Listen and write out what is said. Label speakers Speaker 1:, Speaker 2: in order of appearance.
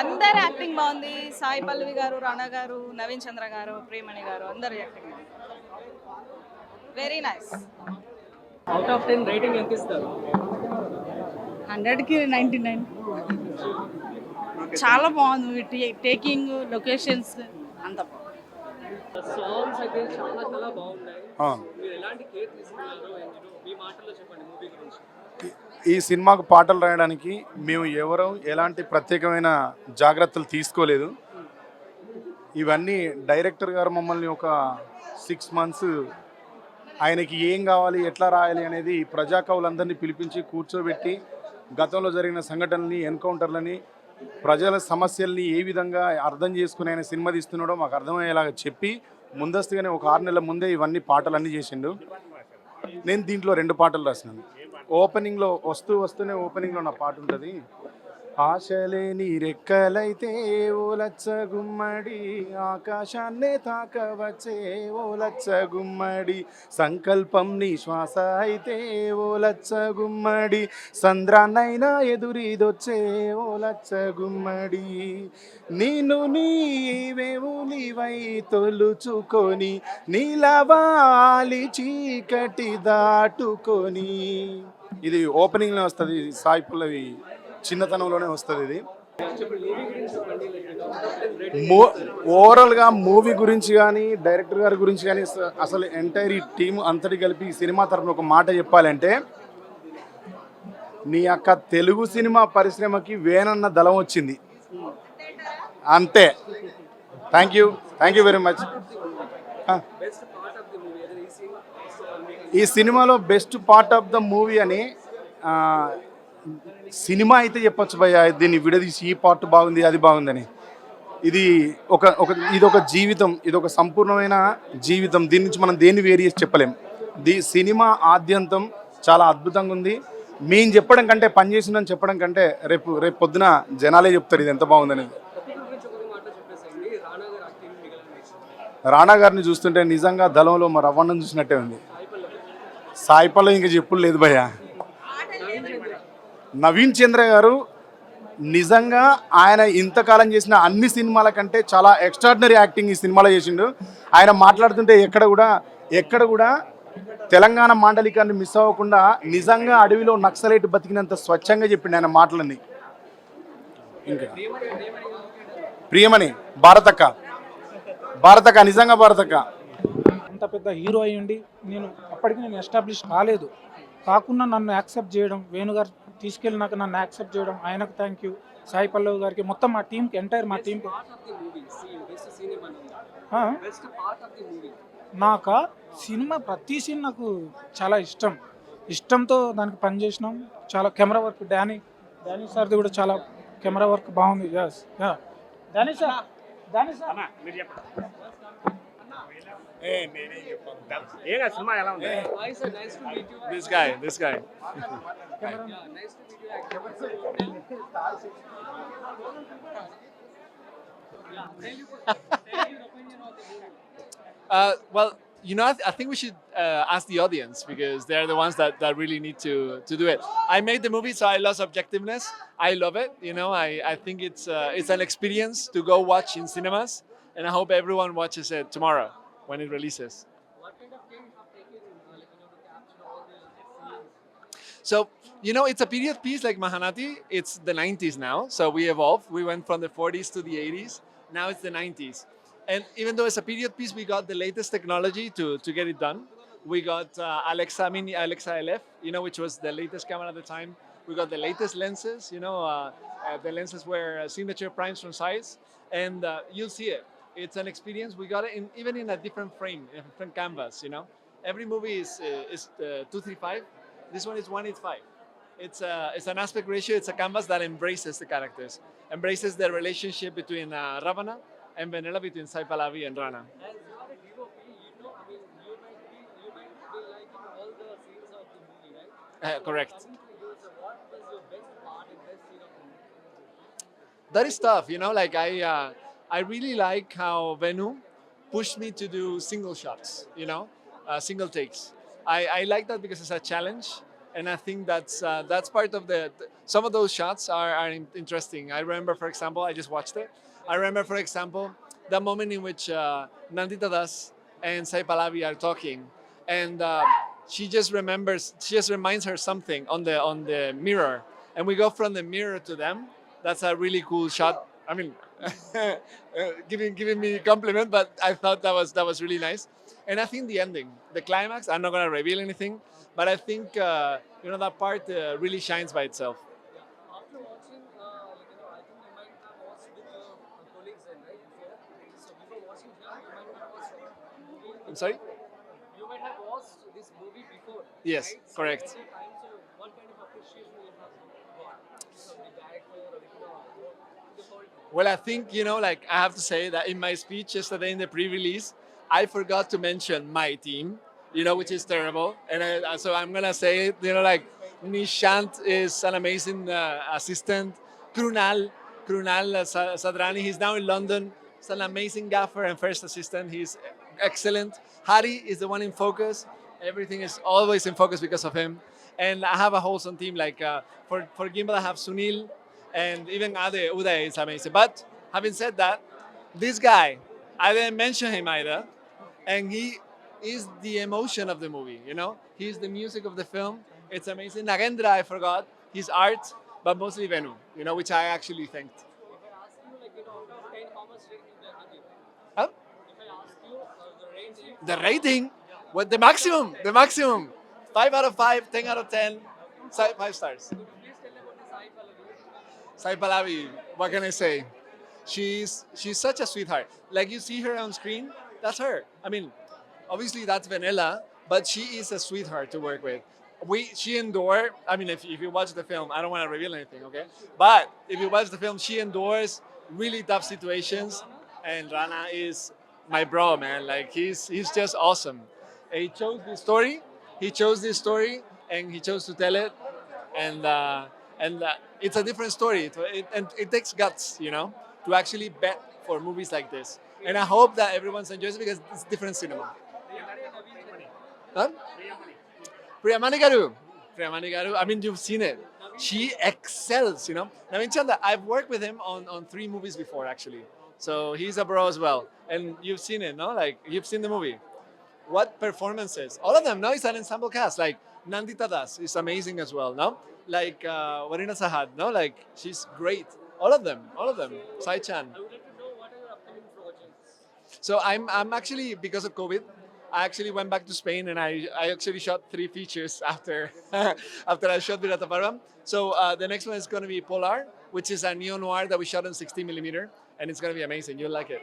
Speaker 1: అందరి యాక్టింగ్ బాగుంది. సాయి పల్లవి గారు, రాణా గారు, నవీన్ చంద్ర గారు, ప్రియమణి గారు అందరి acting very nice.
Speaker 2: Out of 10 rating ఎంత ఇస్తారు?
Speaker 3: 100కి 99. చాలా బాగుంది మూవీ. టేకింగ్ లొకేషన్స్ అంత బాగుంది.
Speaker 2: సాంగ్స్ అయితే చాలా చాలా బాగున్నాయి.
Speaker 4: అవును.
Speaker 2: మీరు ఎలాంటి కేర్ తీసుకున్నారో మీ మాటల్లో చెప్పండి మూవీ గురించి.
Speaker 4: ఈ సినిమాకు పాటలు రాయడానికి మేము ఎవరూ ఎలాంటి ప్రత్యేకమైన జాగ్రత్తలు తీసుకోలేదు. ఇవన్నీ డైరెక్టర్ గారు మమ్మల్ని ఒక 6 మంత్స్ ఆయనకి ఏం కావాలి, ఎట్లా రాయాలి అనేది ప్రజాకవులందరినీ పిలిపించి కూర్చోబెట్టి గతంలో జరిగిన సంఘటనల్ని, ఎన్కౌంటర్లని, ప్రజల సమస్యల్ని ఏ విధంగా అర్థం చేసుకుని ఆయన సినిమా తీస్తున్నాడో మాకు అర్థమయ్యేలాగా చెప్పి ముందస్తుగానే ఒక 6 నెలల ముందే ఇవన్నీ పాటలన్నీ చేసిండు. నేను దీంట్లో 2 పాటలు రాసినాను. ఓపెనింగ్లో వస్తూనే ఓపెనింగ్లో నా పాట ఉంటుంది. ఆశలే నీ రెక్కలైతే ఓ లచ్చ గుమ్మడి, ఆకాశాన్నే తాకవచ్చే ఓ లచ్చ గుమ్మడి, సంకల్పం నీ శ్వాస అయితే ఓ లచ్చ గుమ్మడి, సంద్రాన్నైనా ఎదురీదొచ్చే ఓ లచ్చ గుమ్మడి, నిన్ను నీవేవులివై తొలుచుకొని నీలవాలి చీకటి దాటుకొని. ఇది ఓపెనింగ్లో వస్తుంది. సాయి పల్లవి చిన్నతనంలోనే వస్తుంది. ఇది ఓవరాల్గా మూవీ గురించి కానీ, డైరెక్టర్ గారి గురించి కానీ, అసలు ఎంటైర్ ఈ టీం అంతటి కలిపి ఈ సినిమా తరఫున ఒక మాట చెప్పాలంటే, నీ యొక్క తెలుగు సినిమా పరిశ్రమకి వేనన్న దళం వచ్చింది అంతే. Thank you very much. ఈ సినిమాలో best part of the movie అని సినిమా అయితే చెప్పొచ్చు భయ్య. దీన్ని విడదీసి ఈ పార్ట్ బాగుంది, అది బాగుందని. ఇది ఒక జీవితం, ఇది ఒక సంపూర్ణమైన జీవితం. దీని నుంచి మనం దేన్ని వేరు చేసి చెప్పలేం. సినిమా ఆద్యంతం చాలా అద్భుతంగా ఉంది. మేము చెప్పడం కంటే, పనిచేసిందని చెప్పడం కంటే రేపు పొద్దున జనాలే చెప్తారు ఇది ఎంత బాగుందనేది. రాణా గారిని చూస్తుంటే నిజంగా దళంలో మా రవ్వణం చూసినట్టే ఉంది. సాయిపల్లో ఇంకా చెప్పులు లేదు భయ్య. నవీన్ చంద్ర గారు నిజంగా ఆయన ఇంతకాలం చేసిన అన్ని సినిమాల కంటే చాలా ఎక్స్ట్రాడినరీ యాక్టింగ్ ఈ సినిమాలో చేసిండు. ఆయన మాట్లాడుతుంటే ఎక్కడ కూడా తెలంగాణ మాండలికాన్ని మిస్ అవ్వకుండా నిజంగా అడవిలో నక్సలైట్ బతికినంత స్వచ్ఛంగా చెప్పిండు ఆయన మాటలని. ఇంకా ప్రియమణి భారతక్క నిజంగా భారతక్క
Speaker 5: అంత పెద్ద హీరో అయ్యండి. అప్పటికి నేను ఎస్టాబ్లిష్ కాలేదు. కాకుండా నన్ను యాక్సెప్ట్ చేయడం, వేణుగారు తీసుకెళ్ళినాక నన్ను యాక్సెప్ట్ చేయడం, ఆయనకు థ్యాంక్ యూ. సాయి పల్లవి గారికి, మొత్తం మా టీంకి, ఎంటైర్ మా టీంకి. నాకు సినిమా ప్రతి సీన్ నాకు చాలా ఇష్టంతో దానికి పనిచేసినాం. చాలా కెమెరా వర్క్, డానీ సార్ది కూడా చాలా కెమెరా వర్క్ బాగుంది. డానీ సార్
Speaker 6: సినిమా ఎలా ఉంది? This guy. Well, I think we should ask the audience because they're the ones that really need to do it. I made the movie, so I lost objectiveness. I love it. I think it's an experience to go watch in cinemas, and I hope everyone watches it tomorrow when it releases. So, it's a period piece like Mahanati. It's the 90s now, so we evolved. We went from the 40s to the 80s. Now it's the 90s. And even though it's a period piece, we got the latest technology to get it done. We got Alexa LF, which was the latest camera at the time. We got the latest lenses, the lenses were signature primes from Zeiss. And you'll see it. It's an experience. We got it even in a different frame, a different canvas, Every movie is 2:3:5. This one is 1:8:5. It's an aspect ratio. It's a canvas that embraces the characters, embraces the relationship between Ravana and Venela, between Saipallavi and Rana. Correct. That is tough, Like I really like how Venu pushed me to do single shots, single takes. I like that because it's a challenge, and I think that's part of some of those shots are interesting. I remember, for example, I just watched it. I remember, for example, the moment in which Nandita Das and Saipallavi are talking, and she just reminds her something on the mirror, and we go from the mirror to them. That's a really cool shot. I mean, giving me a compliment, but I thought that was really nice. And I think the ending, the climax. I'm not gonna reveal anything, but I think that part really shines by itself.
Speaker 2: After watching, I think you might have watched with your colleagues then, right? Before. So before watching here, you might have watched movie.
Speaker 6: I'm sorry.
Speaker 2: You might have watched this movie before.
Speaker 6: Yes,
Speaker 2: right? So
Speaker 6: correct.
Speaker 2: every time, so what kind of appreciation you have got from the director or the whole team?
Speaker 6: Well, I think, like I have to say that in my speech yesterday in the pre-release, I forgot to mention my team, which is terrible. And so I'm going to say it, like Nishant is an amazing assistant. Krunal Sadrani, he's now in London. He's an amazing gaffer and first assistant. He's excellent. Hari is the one in focus. Everything is always in focus because of him. And I have a wholesome team. Like for Gimbal, I have Sunil, and even Ade Uday is amazing. But having said that, this guy, I didn't mention him either, and he is the emotion of the movie. He's the music of the film. It's amazing. Nagendra, I forgot his art, but mostly Venu. Which I actually thanked.
Speaker 2: If I ask you, out of 10, how much rating you can give?
Speaker 6: Huh?
Speaker 2: If I ask you the rating,
Speaker 6: The rating, what the maximum, 5 out of 5, 10 out of 10, 5 stars.
Speaker 2: please tell about the
Speaker 6: Saipallavi, what can I say? She's such a sweetheart. Like you see her on screen, that's her. I mean, obviously that's Vanilla, but she is a sweetheart to work with. She endured. I mean, if you watch the film, I don't want to reveal anything, okay? But if you watch the film, she endures really tough situations, and Rana is my bro, man. Like he's just awesome. He chose this story. And he chose to tell it, and it's a different story. And it takes guts, to actually bet for movies like this. And I hope that everyone enjoys it because it's different cinema. Huh? Priyamani Garu. I mean, you've seen it. She excels, Naveen Chanda, I've worked with him on 3 movies before, actually. So he's a bro as well. And you've seen it, no? Like, you've seen the movie. What performances? All of them, no? It's an ensemble cast. Like, Nandita Das is amazing as well, no? Like, Warina Sahad, no? Like, she's great. All of them. Sai Chan.
Speaker 2: I would like to know what are your upcoming projects.
Speaker 6: So I'm actually, because of COVID, I actually went back to Spain and I actually shot 3 features after after I shot Virata Parvam. So the next one is going to be Polar, which is a neo noir that we shot on 16mm, and it's going to be amazing. You'll like it.